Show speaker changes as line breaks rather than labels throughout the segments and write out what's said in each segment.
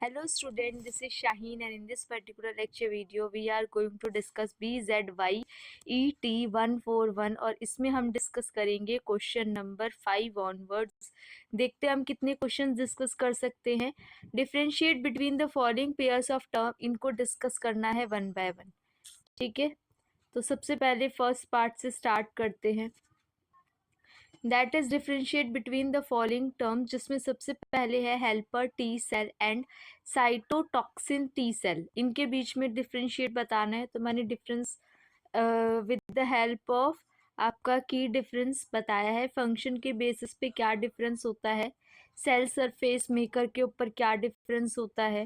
Hello student, this is Shaheen and in this particular lecture video we are going to discuss BZY ET141 और इसमें हम discuss करेंगे question number 5 onwards. देखते हैं हम कितने क्वेश्चन डिस्कस कर सकते हैं। Differentiate between the following pairs of term, इनको डिस्कस करना है वन बाय वन। ठीक है, तो सबसे पहले फर्स्ट पार्ट से स्टार्ट करते हैं। That is differentiate between the following term, जिसमें सबसे पहले है helper T cell and cytotoxin T cell. इनके बीच में डिफरेंशिएट बताना है, तो मैंने difference with the help of आपका की डिफरेंस बताया है। फंक्शन के बेसिस पे क्या डिफरेंस होता है, सेल सरफेस मेकर के ऊपर क्या डिफरेंस होता है,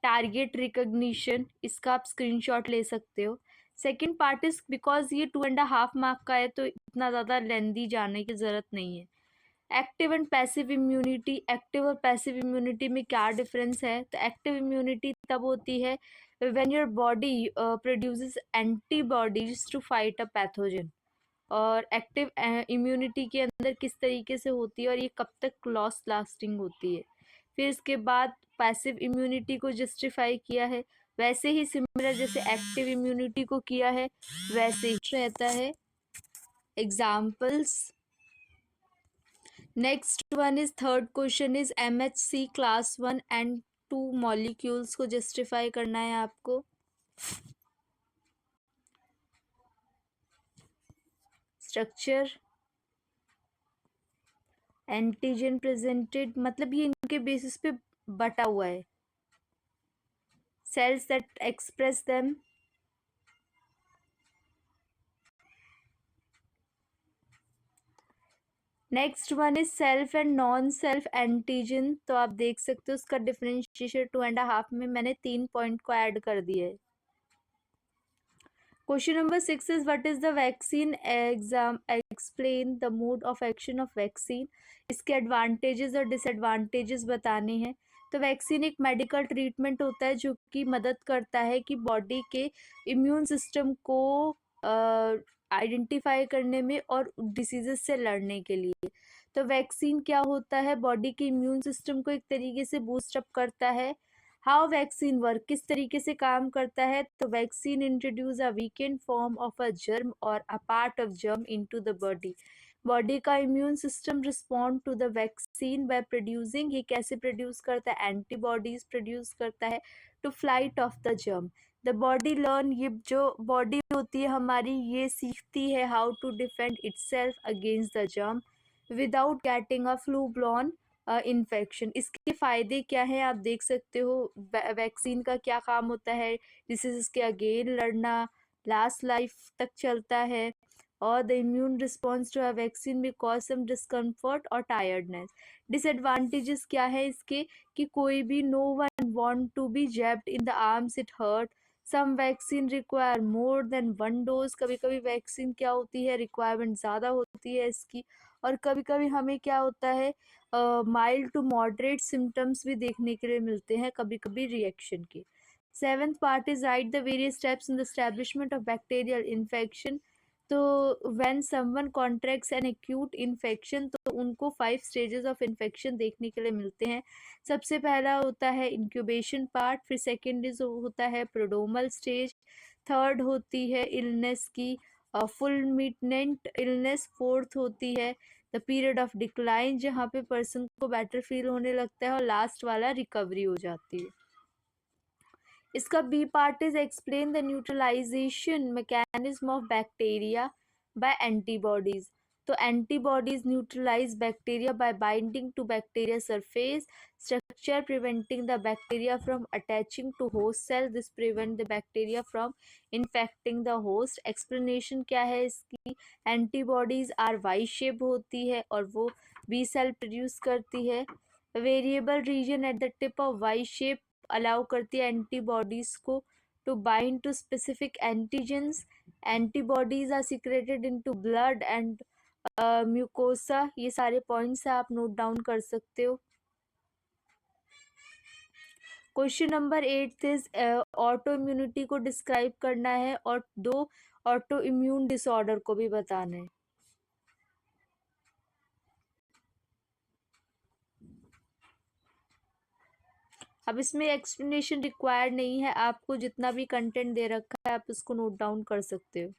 टारगेट रिकॉग्निशन, इसका आप स्क्रीनशॉट ले सकते हो। सेकेंड पार्ट इज बिकॉज ये 2.5 मार्क का है तो इतना ज़्यादा लेंदी जाने की ज़रूरत नहीं है। Active and passive immunity, active और पैसिव इम्यूनिटी में क्या डिफरेंस है, तो एक्टिव इम्यूनिटी तब होती है when your body produces antibodies to fight a pathogen. और एक्टिव इम्यूनिटी के अंदर किस तरीके से होती है और ये कब तक लॉस्ट लास्टिंग होती है। फिर इसके बाद पैसिव इम्यूनिटी को जस्टिफाई किया है, वैसे ही सिमिलर जैसे एक्टिव इम्यूनिटी को किया है वैसे ही रहता है। Examples, next one is third question is MHC class 1 and 2 molecules को जस्टिफाई करना है आपको। स्ट्रक्चर, एंटीजन प्रेजेंटेड, मतलब ये इनके बेसिस पे बटा हुआ है। cells that express them, next one is self and non self antigen. तो आप देख सकते हो उसका डिफरेंशिएशन 2.5 में मैंने 3 पॉइंट को ऐड कर दिया है। Question number 6 is what is the vaccine exam, explain the mode of action of vaccine. इसके एडवांटेजेस और डिसएडवांटेजेस बताने हैं। तो वैक्सीन एक मेडिकल ट्रीटमेंट होता है जो कि मदद करता है कि बॉडी के इम्यून सिस्टम को आइडेंटिफाई करने में और डिसीजेस से लड़ने के लिए। तो वैक्सीन क्या होता है, बॉडी के इम्यून सिस्टम को एक तरीके से बूस्ट अप करता है। हाउ वैक्सीन वर्क, किस तरीके से काम करता है, तो vaccine introduce a weakened form of a germ और a part of germ into the body. Body का immune system respond to the vaccine by producing, ये कैसे प्रोड्यूस करता है, एंटीबॉडीज प्रोड्यूस करता है to fight off the germ. The body learn, ये जो बॉडी होती है हमारी ये सीखती है how to defend itself against the germ without getting a full blown infection. इसके फ़ायदे क्या हैं आप देख सकते हो। वैक्सीन का क्या काम होता है, डिसीज के अगेन लड़ना, लास्ट लाइफ तक चलता है। और the immune response to a vaccine में कॉज सम डिस्कम्फर्ट और टायर्डनेस। डिसएडवांटेजेस क्या है इसके, कि कोई भी no one want to be jabbed in the arms, it hurt. Some vaccine require more than one dose, कभी कभी वैक्सीन क्या होती है रिक्वायरमेंट ज़्यादा होती है इसकी। और कभी कभी हमें क्या होता है, माइल्ड टू मॉडरेट सिम्टम्स भी देखने के लिए मिलते हैं कभी कभी रिएक्शन के। Seventh part is write the various steps in the establishment of bacterial infection. तो when someone contracts an acute infection, तो उनको 5 स्टेजेस ऑफ इन्फेक्शन देखने के लिए मिलते हैं। सबसे पहला होता है इंक्यूबेशन पार्ट, फिर सेकेंड इज होता है प्रोडोमल स्टेज, थर्ड होती है इलनेस की फुलमिनेंट इलनेस, फोर्थ होती है द पीरियड ऑफ डिक्लाइन जहाँ पे पर्सन को बेटर फील होने लगता है, और लास्ट वाला रिकवरी हो जाती है। इसका B part is explain the neutralisation mechanism of bacteria by antibodies. तो antibodies neutralise bacteria by binding to bacteria surface structure, preventing the bacteria from attaching to host cell, this prevent the bacteria from infecting the host. Explanation क्या है इसकी, antibodies R Y shape होती है और वो B cell produce करती है। Variable region at the tip of Y shape allow करती है एंटीबॉडीज को to bind to specific antigens. Antibodies are secreted into blood and mucosa. ये सारे पॉइंट्स आप नोट डाउन कर सकते हो। Question number 8 is autoimmunity को डिस्क्राइब करना है और 2 ऑटो इम्यून डिसऑर्डर को भी बताना है। अब इसमें एक्सप्लेनेशन रिक्वायर्ड नहीं है, आपको जितना भी कंटेंट दे रखा है आप इसको नोट डाउन कर सकते हो।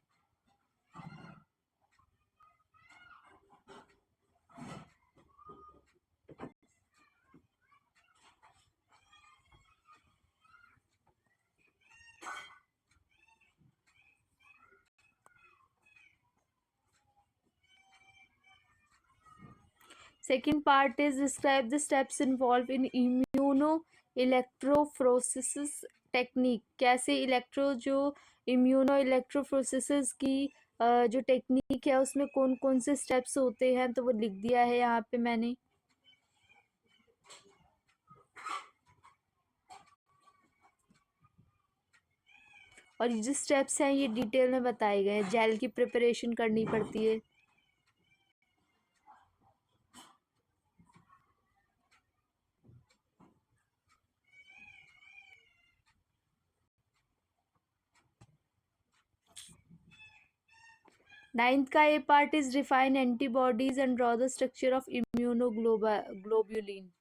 Second part is describe the steps involved in immunoelectrophoresis technique। कैसे जो इम्यूनोइलेक्ट्रोफोरेसिस की जो टेक्निक है उसमें कौन कौन से स्टेप्स होते हैं, तो वो लिख दिया है यहाँ पे मैंने। और ये जो स्टेप्स हैं ये डिटेल में बताए गए हैं। जेल की प्रिपरेशन करनी पड़ती है। नाइन्थ का A part is define antibodies and draw the structure of immunoglobulin.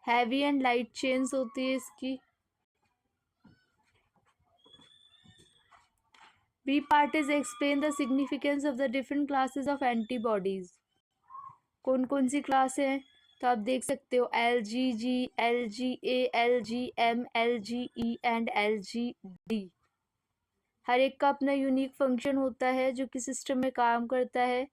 Heavy and light chains होती है इसकी। B part is explain the significance of the different classes of antibodies. कौन कौन सी क्लास है, तो आप देख सकते हो LGG, LGA, LGM, LGE and LGD। हर एक का अपना यूनिक फंक्शन होता है जो कि सिस्टम में काम करता है।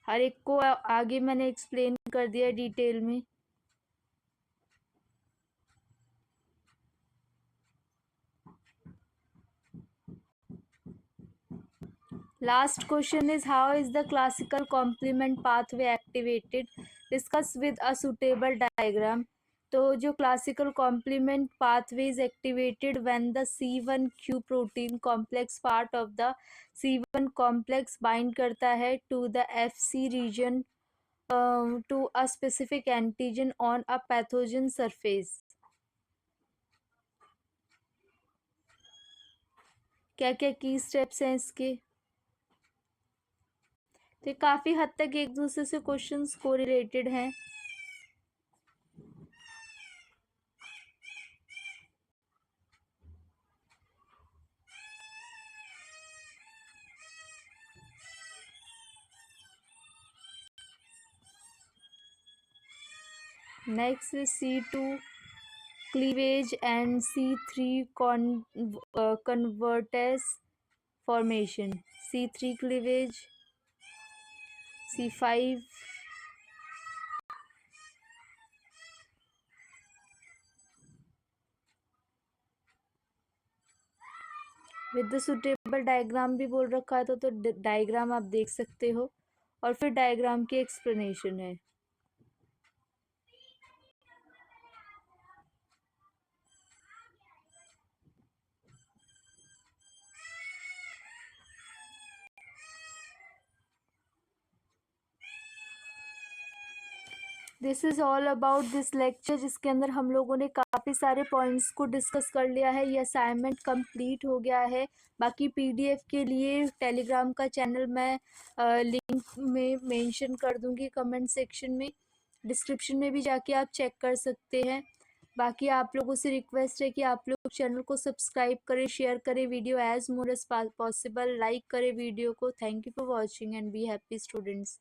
हर एक को आगे मैंने एक्सप्लेन कर दिया डिटेल में। Last question is how is the classical complement pathway activated? Discuss with a suitable diagram. तो जो classical complement pathway is activated when the C1q protein complex part of the C1 complex bind करता है to the FC region to a specific antigen on a pathogen surface। क्या क्या की steps हैं इसके, तो काफी हद तक एक दूसरे से क्वेश्चंस को रिलेटेड हैं। Next C2 cleavage and C3 convertase formation। C3 cleavage, C5, with the suitable diagram भी बोल रखा है, तो डायग्राम आप देख सकते हो और फिर डायग्राम की एक्सप्लेनेशन है। This is all about this lecture, जिसके अंदर हम लोगों ने काफ़ी सारे पॉइंट्स को डिस्कस कर लिया है। ये असाइनमेंट कंप्लीट हो गया है। बाकी PDF के लिए टेलीग्राम का चैनल मैं लिंक में मेंशन कर दूंगी कमेंट सेक्शन में, डिस्क्रिप्शन में भी जाके आप चेक कर सकते हैं। बाकी आप लोगों से रिक्वेस्ट है कि आप लोग चैनल को सब्सक्राइब करें, शेयर करें video as more as possible, like करें वीडियो को। Thank you for watching and be happy students.